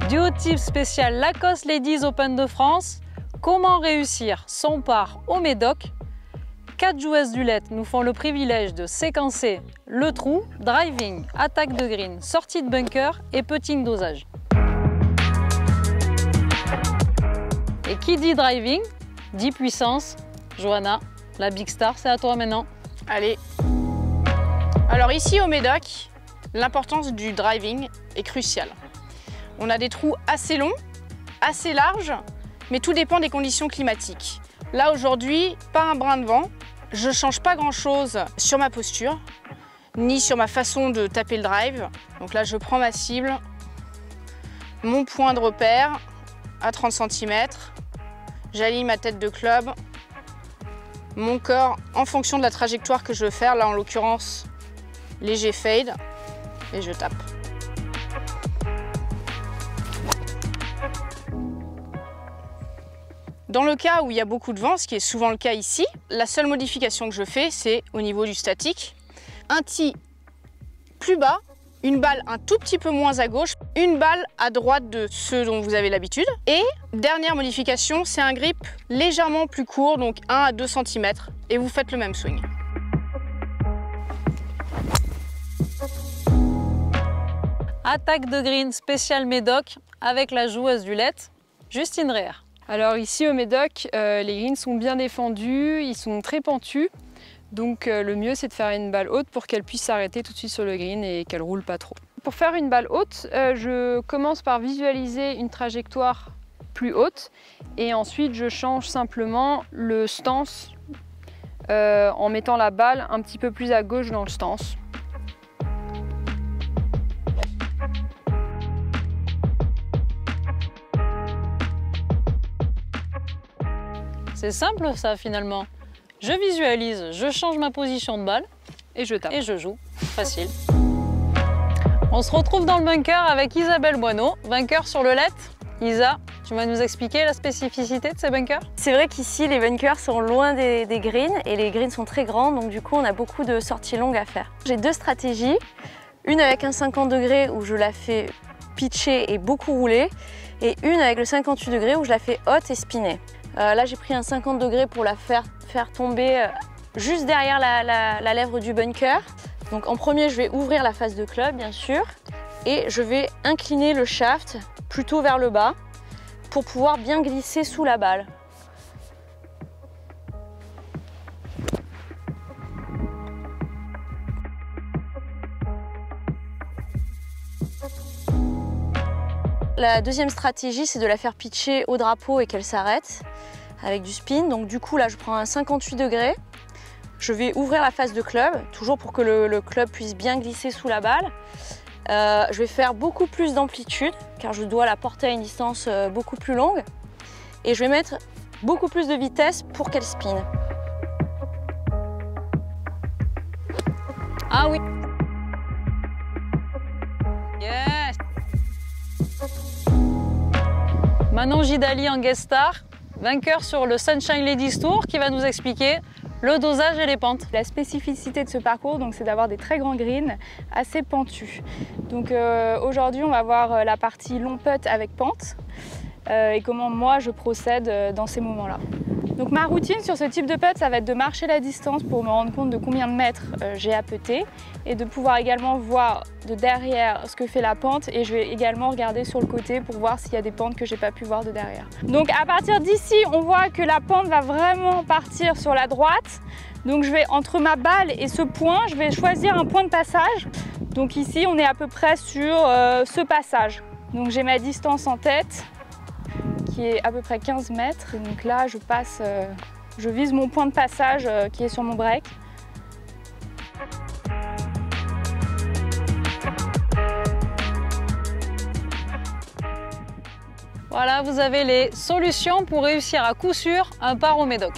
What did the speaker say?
Duo-type spécial Lacoste Ladies Open de France. Comment réussir son par au Médoc? 4 joueuses du LED nous font le privilège de séquencer le trou, driving, attaque de green, sortie de bunker et putting dosage. Et qui dit driving, dit puissance. Johanna, la big star, c'est à toi maintenant. Allez. Alors ici au Médoc, l'importance du driving est cruciale. On a des trous assez longs, assez larges, mais tout dépend des conditions climatiques. Là aujourd'hui, pas un brin de vent. Je ne change pas grand-chose sur ma posture, ni sur ma façon de taper le drive. Donc là, je prends ma cible, mon point de repère à 30 cm. J'aligne ma tête de club, mon corps en fonction de la trajectoire que je veux faire. Là, en l'occurrence, léger fade, et je tape. Dans le cas où il y a beaucoup de vent, ce qui est souvent le cas ici, la seule modification que je fais, c'est au niveau du statique. Un tee plus bas, une balle un tout petit peu moins à gauche, une balle à droite de ce dont vous avez l'habitude. Et dernière modification, c'est un grip légèrement plus court, donc 1 à 2 cm, et vous faites le même swing. Attaque de green spécial Médoc avec la joueuse du LED, Justine Reher. Alors ici au Médoc, les greens sont bien défendus, ils sont très pentus. Donc le mieux c'est de faire une balle haute pour qu'elle puisse s'arrêter tout de suite sur le green et qu'elle roule pas trop. Pour faire une balle haute, je commence par visualiser une trajectoire plus haute et ensuite je change simplement le stance en mettant la balle un petit peu plus à gauche dans le stance. C'est simple ça finalement. Je visualise, je change ma position de balle Et je tape. et je joue. Facile. On se retrouve dans le bunker avec Isabelle Boineau, vainqueur sur le LED. Isa, tu vas nous expliquer la spécificité de ces bunkers? C'est vrai qu'ici les bunkers sont loin des greens et les greens sont très grands, donc du coup on a beaucoup de sorties longues à faire. J'ai deux stratégies, une avec un 50 degrés où je la fais pitcher et beaucoup rouler, et une avec le 58 degrés où je la fais haute et spinner. Là j'ai pris un 50 degrés pour la faire tomber juste derrière la lèvre du bunker. Donc en premier je vais ouvrir la face de club bien sûr et je vais incliner le shaft plutôt vers le bas pour pouvoir bien glisser sous la balle. La deuxième stratégie, c'est de la faire pitcher au drapeau et qu'elle s'arrête avec du spin. Donc du coup, là, je prends un 58 degrés. Je vais ouvrir la face de club, toujours pour que le club puisse bien glisser sous la balle. Je vais faire beaucoup plus d'amplitude, car je dois la porter à une distance beaucoup plus longue. Et je vais mettre beaucoup plus de vitesse pour qu'elle spin. Ah oui. Yes. Manon Gidali en guest star, vainqueur sur le Sunshine Ladies Tour, qui va nous expliquer le dosage et les pentes. La spécificité de ce parcours, c'est d'avoir des très grands greens assez pentus. Donc aujourd'hui, on va voir la partie long putt avec pente et comment moi je procède dans ces moments-là. Donc ma routine sur ce type de putt, ça va être de marcher la distance pour me rendre compte de combien de mètres j'ai à putter et de pouvoir également voir de derrière ce que fait la pente, et je vais également regarder sur le côté pour voir s'il y a des pentes que j'ai pas pu voir de derrière. Donc à partir d'ici, on voit que la pente va vraiment partir sur la droite. Donc je vais, entre ma balle et ce point, je vais choisir un point de passage. Donc ici, on est à peu près sur ce passage. Donc j'ai ma distance en tête, qui est à peu près 15 mètres. Et donc là, je vise mon point de passage qui est sur mon break. Voilà, vous avez les solutions pour réussir à coup sûr un par au Médoc.